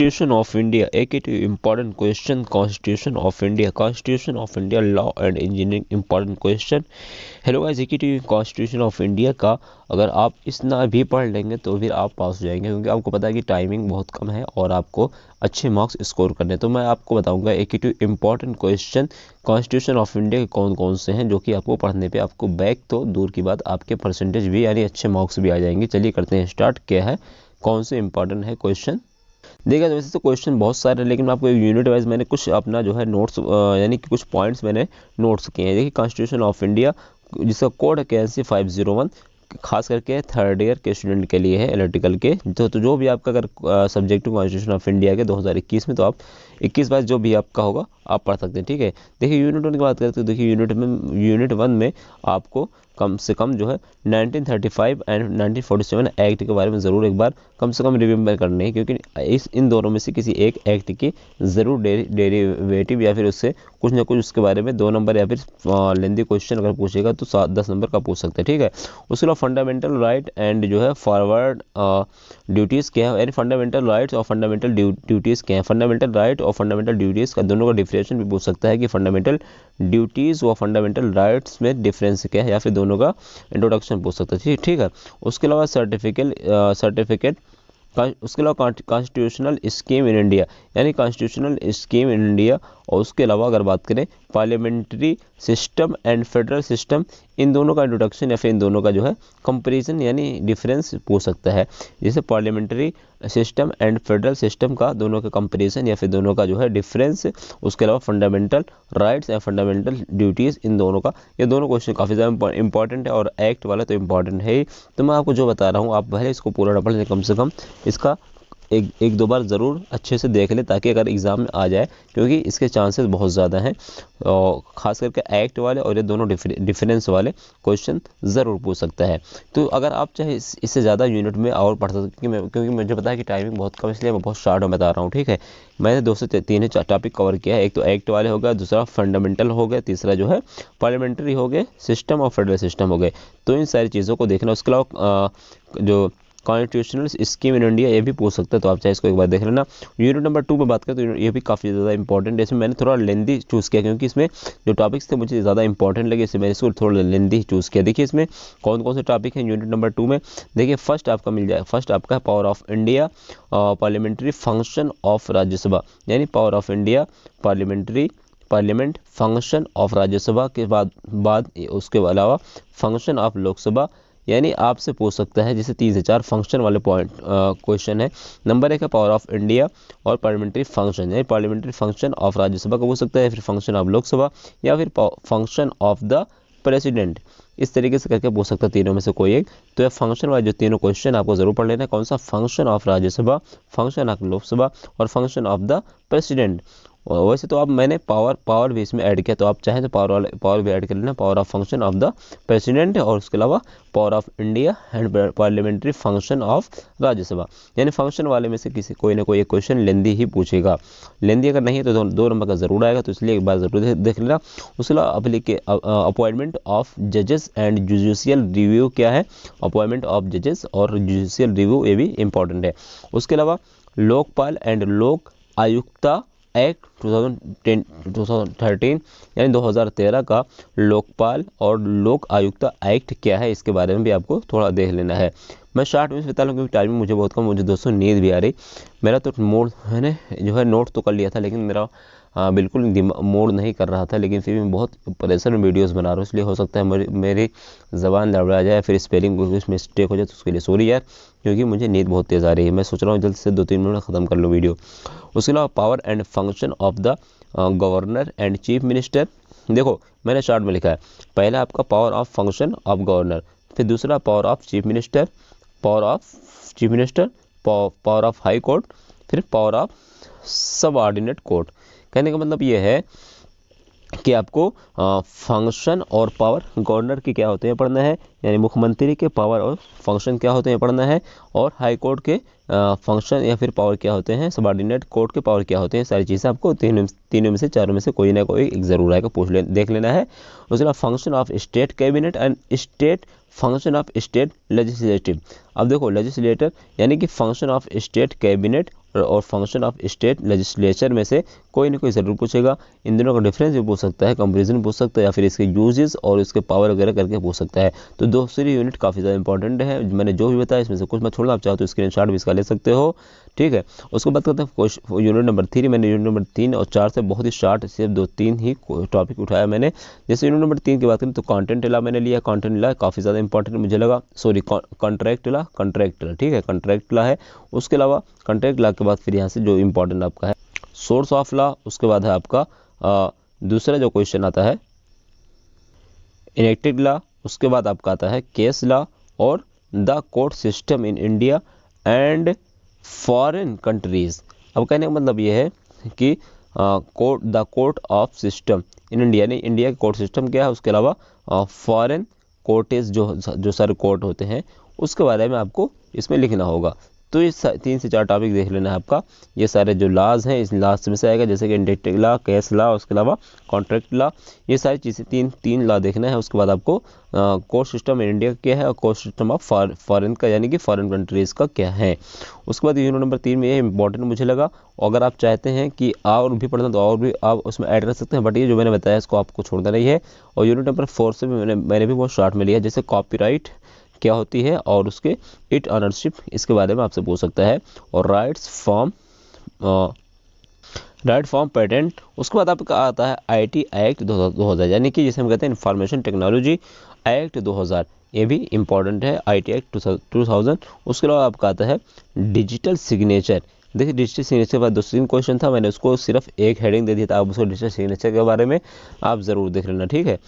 Constitution of India, एक important question, constitution of India, constitution of India law and engineering, important question. Hello guys, constitution of India का अगर आप इतना भी पढ़ लेंगे तो फिर आप पास हो जाएंगे, क्योंकि आपको पता है कि टाइमिंग बहुत कम है और आपको अच्छे मार्क्स स्कोर करने। तो मैं आपको बताऊंगा 82 important question constitution of India के कौन कौन से हैं, जो कि आपको पढ़ने पे आपको बैक तो दूर की बात आपके परसेंटेज भी यानी अच्छे मार्क्स भी आ जाएंगे। चलिए करते हैं स्टार्ट। क्या है, कौन से इंपॉर्टेंट है क्वेश्चन। देखा तो वैसे तो क्वेश्चन बहुत सारे हैं, लेकिन मैं आपको यूनिट वाइज मैंने कुछ अपना जो है नोट्स यानी कि कुछ पॉइंट्स मैंने नोट्स किए हैं। देखिए, कॉन्स्टिट्यूशन ऑफ इंडिया जिसका कोड है KNC 501, खास करके थर्ड ईयर के स्टूडेंट के लिए है, इलेक्ट्रिकल के। तो जो भी आपका अगर सब्जेक्ट कॉन्स्टिट्यूशन ऑफ इंडिया के 2021 में, तो आप 21-22 जो भी आपका होगा आप पढ़ सकते हैं। ठीक है, देखिए यूनिट 1 की बात करते हैं। देखिए यूनिट 1 में आपको कम से कम जो है 1935 एंड 1947 एक्ट के बारे में ज़रूर एक बार कम से कम रिमेंबर करने है, क्योंकि इन दोनों में से किसी एक एक्ट की ज़रूर डेरिवेटिव या फिर उससे कुछ ना कुछ उसके बारे में 2 नंबर या फिर लेंदी क्वेश्चन अगर पूछेगा तो 10 नंबर का पूछ सकते हैं। ठीक है, उसके अलावा फंडामेंटल राइट एंड जो है फॉरवर्ड ड्यूटीज़ क्या है, यानी फंडामेंटल राइट्स और फंडामेंटल ड्यूटीज़ क्या है। फंडामेंटल राइट और फंडामेंटल ड्यूटीज़ का दोनों का डिफरेंशिएशन भी पूछ सकता है कि फंडामेंटल ड्यूटीज़ व फंडामेंटल राइट्स में डिफरेंस क्या है, या फिर दोनों का इंट्रोडक्शन पूछ सकता है। ठीक है, उसके अलावा सर्टिफिकेट उसके अलावा कॉन्स्टिट्यूशनल स्कीम इन इंडिया, यानी कॉन्स्टिट्यूशनल स्कीम इन इंडिया। और उसके अलावा अगर बात करें parliamentary system and federal system, इन दोनों का इंट्रोडक्शन या फिर इन दोनों का जो है कंपैरिजन यानी डिफरेंस पूछ सकता है। जैसे parliamentary system and federal system का दोनों का कंपैरिजन या फिर दोनों का जो है डिफरेंस। उसके अलावा fundamental rights and fundamental duties, इन दोनों का, ये दोनों क्वेश्चन काफ़ी ज़्यादा इंपॉर्टेंट है और एक्ट वाला तो इंपॉर्टेंट है ही। तो मैं आपको जो बता रहा हूँ आप पहले इसको पूरा पढ़ लें, कम से कम इसका एक दो बार ज़रूर अच्छे से देख ले, ताकि अगर एग्ज़ाम में आ जाए, क्योंकि इसके चांसेस बहुत ज़्यादा हैं। और ख़ास करके एक्ट वाले और ये दोनों डिफरेंस वाले क्वेश्चन ज़रूर पूछ सकता है। तो अगर आप चाहे इससे ज़्यादा यूनिट में और पढ़ सकते हैं, क्योंकि मुझे पता है कि टाइमिंग बहुत कम, इसलिए मैं बहुत शॉर्ट में बता रहा हूँ। ठीक है, मैंने 2 से 3 टॉपिक कवर किया है। एक तो एक्ट वाले हो गया, दूसरा फंडामेंटल हो गया, तीसरा जो है पार्लियामेंट्री हो गए, सिस्टम और फेडरल सिस्टम हो गए। तो इन सारी चीज़ों को देखना। उसके अलावा जो कॉन्स्टिट्यूशनल स्कीम इन इंडिया, ये भी पूछ सकते हैं, तो आप चाहे इसको एक बार देख लेना। यूनिट नंबर 2 में बात करें तो ये भी काफ़ी ज़्यादा इंपॉर्टेंट है। इसमें मैंने थोड़ा लेंदी चूज़ किया, क्योंकि इसमें जो टॉपिक्स थे मुझे ज़्यादा इंपॉर्टेंट लगे, इसलिए मैंने इसको थोड़ा लेंदी चूज़ किया। देखिए इसमें कौन कौन से टॉपिक हैं यूनिट नंबर 2 में। देखिए फर्स्ट आपका मिल जाए, फर्स्ट आपका है power of India, parliamentary function of Rajya Sabha, यानी power of India parliament function of Rajya Sabha के बाद उसके अलावा फंक्शन ऑफ लोकसभा, यानी आपसे पूछ सकता है जैसे 3 से 4 फंक्शन वाले पॉइंट क्वेश्चन है। नंबर 1 है पावर ऑफ इंडिया और पार्लियामेंट्री फंक्शन, यानी पार्लियामेंट्री फंक्शन ऑफ राज्यसभा का पूछ सकता है, फिर फंक्शन ऑफ लोकसभा या फिर फंक्शन ऑफ द प्रेसिडेंट। इस तरीके से करके पूछ सकता है तीनों में से कोई एक। तो ये फंक्शन वाले जो तीनों क्वेश्चन आपको जरूर पढ़ लेना है, कौन सा, function of Rajya Sabha, function of Lok Sabha और फंक्शन ऑफ द प्रेसिडेंट। वैसे तो अब मैंने पावर भी इसमें ऐड किया, तो आप चाहें तो पावर भी ऐड कर लेना, power of function of the president और उसके अलावा power of India and parliamentary function of Rajya Sabha. यानी फंक्शन वाले में से कोई ना कोई एक क्वेश्चन लेंदी ही पूछेगा। लेंदी अगर नहीं है तो 2 नंबर का जरूर आएगा, तो इसलिए एक बार जरूर देख लेना। उसके अलावा अपॉइंटमेंट ऑफ जजेस एंड जुडिशियल रिव्यू क्या है, अपॉइंटमेंट ऑफ जजेस और जुडिशियल रिव्यू, ये भी इंपॉर्टेंट है। उसके अलावा लोकपाल एंड लोक आयुक्ता एक्ट 2013 यानी 2013 का लोकपाल और लोक आयुक्ता एक्ट क्या है, इसके बारे में भी आपको थोड़ा देख लेना है। मैं शॉर्ट में बता लूँ क्योंकि टाइमिंग मुझे बहुत कम, मुझे दोस्तों नींद भी आ रही। मेरा तो मूड मैंने जो है नोट तो कर लिया था, लेकिन मेरा बिल्कुल मूड नहीं कर रहा था, लेकिन फिर भी मैं बहुत प्रेशर में वीडियोस बना रहा हूँ, इसलिए हो सकता है मेरी ज़बान लड़बड़ा जाए, फिर स्पेलिंग कुछ मिस्टेक हो जाए, तो उसके लिए सॉरी यार, क्योंकि मुझे नींद बहुत तेज़ आ रही है। मैं सोच रहा हूँ जल्द से 2-3 मिनट में ख़त्म कर लूँ वीडियो। उसके अलावा power and function of the governor and chief minister. देखो मैंने शॉर्ट में लिखा है, पहला आपका power of function of governor, फिर दूसरा power of chief minister, power of high court, फिर पावर ऑफ सबऑर्डिनेट कोर्ट। कहने का मतलब ये है कि आपको फंक्शन और पावर गवर्नर की क्या होते हैं पढ़ना है, यानी मुख्यमंत्री के पावर और फंक्शन क्या होते हैं पढ़ना है, और हाई कोर्ट के फंक्शन या फिर पावर क्या होते हैं, सबऑर्डिनेट कोर्ट के पावर क्या होते हैं। सारी चीज़ें आपको तीनों में से चारों में से कोई ना कोई एक ज़रूर आएगा, देख लेना है। उसके बाद function of state cabinet and state function of state legislative. अब देखो लेजिस्लेटर यानी कि फंक्शन ऑफ स्टेट कैबिनेट और फंक्शन ऑफ स्टेट लेजिस्लेचर में से कोई ना कोई ज़रूर पूछेगा। इन दोनों का डिफरेंस भी पूछ सकता है, कंपेरिजन पूछ सकता है, या फिर इसके यूजेस और इसके पावर वगैरह करके पूछ सकता है। तो दूसरी यूनिट काफ़ी ज़्यादा इंपॉर्टेंट है। मैंने जो भी बताया इसमें से कुछ मत छोड़ना, आप चाहो तो स्क्रीनशॉट भी इसका ले सकते हो, ठीक है। उसके बाद करते हैं यूनिट नंबर 3। मैंने यूनिट नंबर 3 और 4 से बहुत ही शार्ट सिर्फ 2-3 ही टॉपिक उठाया मैंने। जैसे यूनिट नंबर 3 की बात करें तो कंटेंट ला मैंने लिया। कंटेंट ला काफ़ी ज़्यादा इंपॉर्टेंट मुझे लगा, सॉरी कॉन्ट्रैक्ट ला, ठीक है, कॉन्ट्रैक्ट ला है। उसके अलावा कॉन्ट्रैक्ट ला के बाद फिर यहाँ से जो इंपॉर्टेंट आपका है सोर्स ऑफ ला, उसके बाद है आपका दूसरा जो क्वेश्चन आता है इनेक्टेड ला, उसके बाद आपका आता है केस ला और the court system in India and foreign countries. अब कहने का मतलब ये है कि the court of system in India, नहीं इंडिया का कोर्ट सिस्टम क्या है, उसके अलावा फॉरेन कोर्टेज जो सारे कोर्ट होते हैं उसके बारे में आपको इसमें लिखना होगा। तो ये 3 से 4 टॉपिक देख लेना है आपका। ये सारे जो लॉज हैं इस लॉज में से आएगा, जैसे कि इंडेक्टिव लॉ, केस लॉ, उसके अलावा कॉन्ट्रैक्ट लॉ, ये सारी चीज़ें तीन लॉ देखना है। उसके बाद आपको कोर्ट सिस्टम इन इंडिया का क्या है और कोर्ट सिस्टम ऑफ फॉरेन का यानी कि फॉरेन कंट्रीज़ का क्या है। उसके बाद यूनिट नंबर 3 में ये इंपॉर्टेंट मुझे लगा। अगर आप चाहते हैं कि और भी पढ़ना तो और भी आप उसमें ऐड कर सकते हैं, बट ये जो मैंने बताया इसको आपको छोड़ना नहीं है। और यूनिट नंबर 4 से भी मैंने भी बहुत शॉर्ट में लिया, जैसे कॉपीराइट क्या होती है और उसके इट ऑनरशिप, इसके बारे में आपसे पूछ सकता है। और राइट फॉर्म पेटेंट। उसके बाद आपका आता है आईटी एक्ट 2000, यानी कि जिसे हम कहते हैं इंफॉर्मेशन टेक्नोलॉजी एक्ट 2000, ये भी इंपॉर्टेंट है, आईटी एक्ट 2000। उसके अलावा आपका आता है डिजिटल सिग्नेचर। देखिए डिजिटल सिग्नेचर के बाद 2-3 क्वेश्चन था, मैंने उसको सिर्फ एक हेडिंग दे दिया था। आप उसको डिजिटल सिग्नेचर के बारे में आप ज़रूर देख लेना, ठीक है।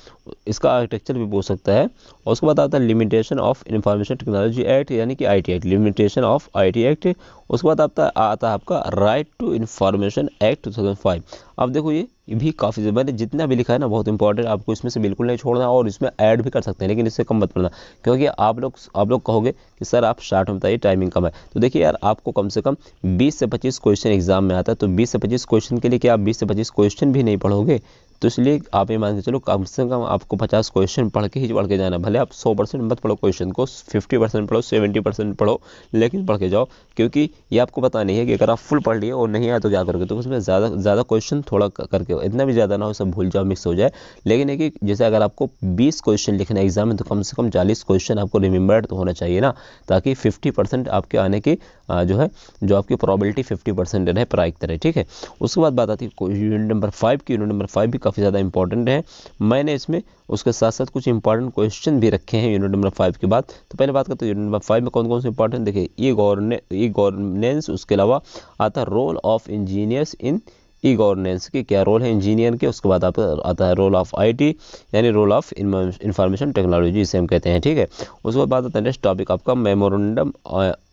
इसका आर्किटेक्चर भी पूछ सकता है। और उसके बाद आता है limitation of information technology act, यानी कि IT act, limitation of IT act. उसके बाद आता है आपका राइट टू इंफॉर्मेशन एक्ट 2005। अब देखो ये भी काफ़ी, मैंने जितना भी लिखा है ना बहुत इंपॉर्टेंट, आपको इसमें से बिल्कुल नहीं छोड़ना और इसमें ऐड भी कर सकते हैं, लेकिन इससे कम मत पढ़ना, क्योंकि आप लोग कहोगे कि सर आप शार्ट में बताइए, टाइमिंग कम है। तो देखिए यार, आपको कम से कम 20 से 25 क्वेश्चन एग्जाम में आता है, तो 20 से 25 क्वेश्चन के लिए क्या आप 20 से 25 क्वेश्चन भी नहीं पढ़ोगे? तो इसलिए आप ये मान के चलो कम से कम आपको 50 क्वेश्चन पढ़ के जाना। भले आप 100% मत पढ़ो क्वेश्चन को, 50% पढ़ो, 70% पढ़ो, लेकिन पढ़ के जाओ, क्योंकि ये आपको पता नहीं है कि अगर आप फुल पढ़ लिए और नहीं आया तो क्या करोगे। तो उसमें ज़्यादा क्वेश्चन थोड़ा करके, इतना भी ज़्यादा ना हो सब भूल जाओ, मिक्स हो जाए। लेकिन है कि जैसे अगर आपको 20 क्वेश्चन लिखना है एग्जाम में, तो कम से कम 40 क्वेश्चन आपको रिमेंबर्ड तो होना चाहिए ना, ताकि 50% आपके आने की जो आपकी प्रोबेबिलिटी 50% रहे, प्राइक रहे, ठीक है। उसके बाद बात आती है यूनिट नंबर 5 की। यूनिट नंबर 5 भी काफ़ी ज़्यादा इंपॉर्टेंट है। मैंने इसमें उसके साथ साथ कुछ इंपॉर्टेंट क्वेश्चन भी रखे हैं यूनिट नंबर 5 के बाद। तो पहले बात करते हैं यूनिट नंबर 5 में कौन कौन से इंपॉर्टेंट, देखिए ई गवर्नेंस, उसके अलावा आता role of engineers in E governance के, क्या रोल है इंजीनियर के। उसके बाद आता है रोल ऑफ आईटी, यानी रोल ऑफ इंफॉर्मेशन टेक्नोलॉजी, इसे हम कहते हैं, ठीक है। उसके बाद आता है नेक्स्ट टॉपिक आपका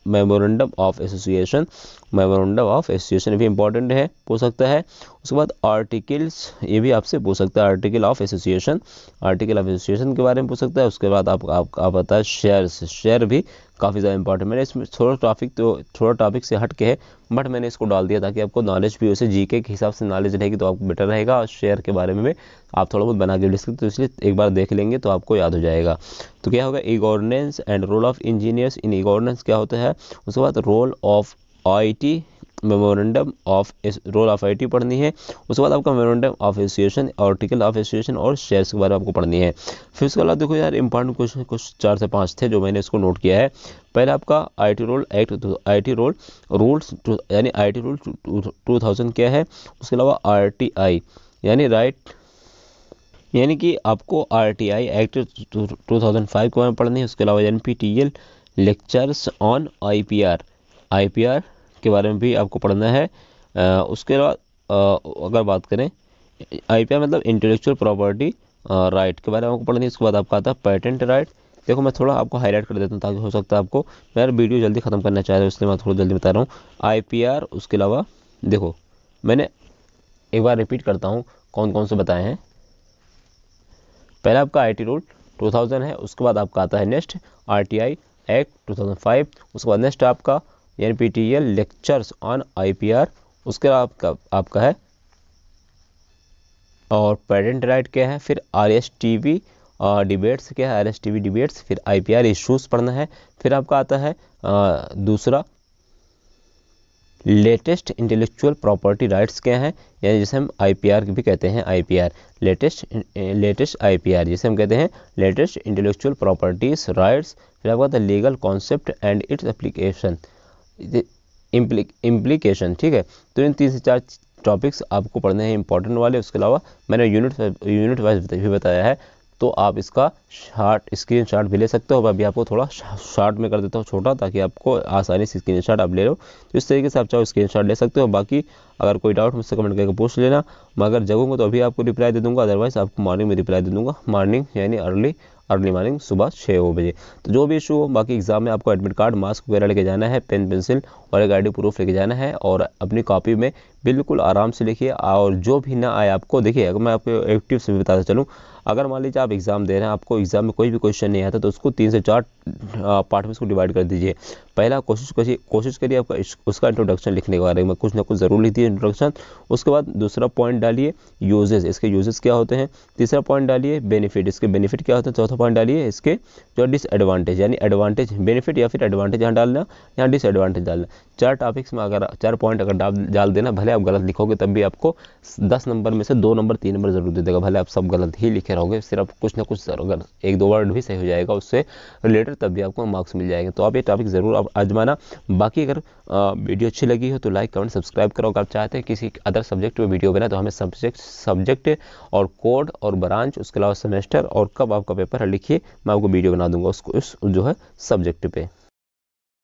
memorandum of association. Memorandum of association भी इंपॉर्टेंट है, पूछ सकता है। उसके बाद आर्टिकल्स, ये भी आपसे पूछ सकता है, आर्टिकल ऑफ एसोसिएशन के बारे में पूछ सकता है। उसके बाद आप आता है शेयर भी काफ़ी ज़्यादा इंपॉर्टेंट। मैंने इसमें थोड़ा टॉपिक से हट के है, बट मैंने इसको डाल दिया ताकि आपको नॉलेज भी उसे जीके के हिसाब से नॉलेज रहेगी तो आपको बेटर रहेगा। और शेयर के बारे में आप थोड़ा बहुत बना के लिख सकते, तो इसलिए एक बार देख लेंगे तो आपको याद हो जाएगा। तो क्या होगा, E governance and role of engineers in E governance क्या होता है। उसके बाद role of IT, memorandum of role of IT पढ़नी है। उसके बाद आपका memorandum of association, article of association और शेयर्स के बारे में आपको पढ़नी है। फिर उसके बाद देखो यार, इंपॉर्टेंट क्वेश्चन कुछ 4 से 5 थे जो मैंने इसको नोट किया है। पहले आपका IT role act, IT role rules यानी आईटी रूल 2000 क्या है। उसके अलावा आरटीआई यानी कि आपको आरटीआई एक्ट 2005 के बारे में पढ़नी है। उसके अलावा एनपीटीईएल लेक्चर्स ऑन आईपीआर के बारे में भी आपको पढ़ना है। उसके अलावा अगर बात करें आईपीआर मतलब इंटेलेक्चुअल प्रॉपर्टी राइट के बारे में आपको पढ़नी है। उसके बाद आपका आता है पेटेंट राइट। देखो मैं थोड़ा आपको हाईलाइट कर देता हूँ ताकि हो सकता है आपको, मैं यार वीडियो जल्दी ख़त्म करना चाह रहा हूँ इसलिए मैं थोड़ा जल्दी बता रहा हूँ। आईपीआर, उसके अलावा देखो मैंने एक बार रिपीट करता हूँ कौन कौन से बताए हैं। पहला आपका आईटी रूल 2000 है। उसके बाद आपका आता है नेक्स्ट आरटीआई एक्ट 2005। उसके बाद नेक्स्ट आपका एनपीटीईएल लेक्चर्स ऑन आईपीआर। उसके बाद आपका है और पेटेंट राइट क्या है। फिर आरएसटीवी डिबेट्स क्या है, आरएसटीवी डिबेट्स। फिर आईपीआर इश्यूज पढ़ना है। फिर आपका आता है दूसरा लेटेस्ट इंटेलेक्चुअल प्रॉपर्टी राइट्स क्या हैं, यानी जिसे हम आईपीआर भी कहते हैं, आईपीआर लेटेस्ट आईपीआर जिसे हम कहते हैं लेटेस्ट इंटेलेक्चुअल प्रॉपर्टीज राइट्स। फिर आपका the legal concept and its application implication. ठीक है, तो इन 3 से 4 टॉपिक्स आपको पढ़ने हैं इंपॉर्टेंट वाले। उसके अलावा मैंने यूनिट वाइज भी बताया है, तो आप इसका स्क्रीनशॉट भी ले सकते हो। अभी आपको थोड़ा शॉर्ट में कर देता हूँ छोटा, ताकि आपको आसानी से स्क्रीनशॉट आप ले लो। तो इस तरीके से आप चाहो स्क्रीनशॉट ले सकते हो। बाकी अगर कोई डाउट मुझसे कमेंट करके पूछ लेना, मैं अगर जगूंगा तो अभी आपको रिप्लाई दे दूंगा, अदरवाइज आपको मॉर्निंग में रिप्लाई दे दूंगा। मॉर्निंग यानी अर्ली मॉर्निंग, सुबह 6 बजे। तो जो भी इशू हो, बाकी एग्जाम में आपको एडमिट कार्ड, मास्क वगैरह लेके जाना है, पेन पेंसिल और एक आईडी प्रूफ लेके जाना है, और अपनी कॉपी में बिल्कुल आराम से लिखिए। और जो भी ना आए आपको, देखिए अगर मैं आपको एक्टिव से भी बताता चलूँ, अगर मान लीजिए आप एग्जाम दे रहे हैं, आपको एग्जाम में कोई भी क्वेश्चन नहीं आता, तो उसको 3 से 4 पार्ट में इसको डिवाइड कर दीजिए। पहला कोशिश करिए आपका उसका इंट्रोडक्शन लिखने के बारे में कुछ ना कुछ ज़रूर लिख दीजिए इंट्रोडक्शन। उसके बाद दूसरा पॉइंट डालिए यूजेस, इसके यूजेस क्या होते हैं। तीसरा पॉइंट डालिए बेनिफिट, इसके बेनिफिट क्या होते हैं। चौथा पॉइंट डालिए इसके जो डिसएडवांटेज, यानी एडवांटेज बेनिफिट या फिर एडवांटेज यहाँ डालना, यहाँ डिसएडवांटेज डालना। 4 टॉपिक्स में अगर 4 पॉइंट अगर डाल देना, भले आप गलत लिखोगे तब भी आपको 10 नंबर में से 2 नंबर 3 नंबर जरूर दे देगा। भले आप सब गलत ही लिखे रहोगे, सिर्फ कुछ ना कुछ अगर 1-2 वर्ड भी सही हो जाएगा उससे रिलेटेड, तब भी आपको मार्क्स मिल जाएंगे। तो आप ये टॉपिक ज़रूर आप आजमाना। बाकी अगर वीडियो अच्छी लगी हो तो लाइक कमेंट सब्सक्राइब करो। अगर आप चाहते हैं किसी अदर सब्जेक्ट में वीडियो बना, तो हमें सब्जेक्ट और कोड और ब्रांच, उसके अलावा सेमेस्टर और कब आपका पेपर है लिखिए, मैं आपको वीडियो बना दूंगा उसको जो है सब्जेक्ट पे।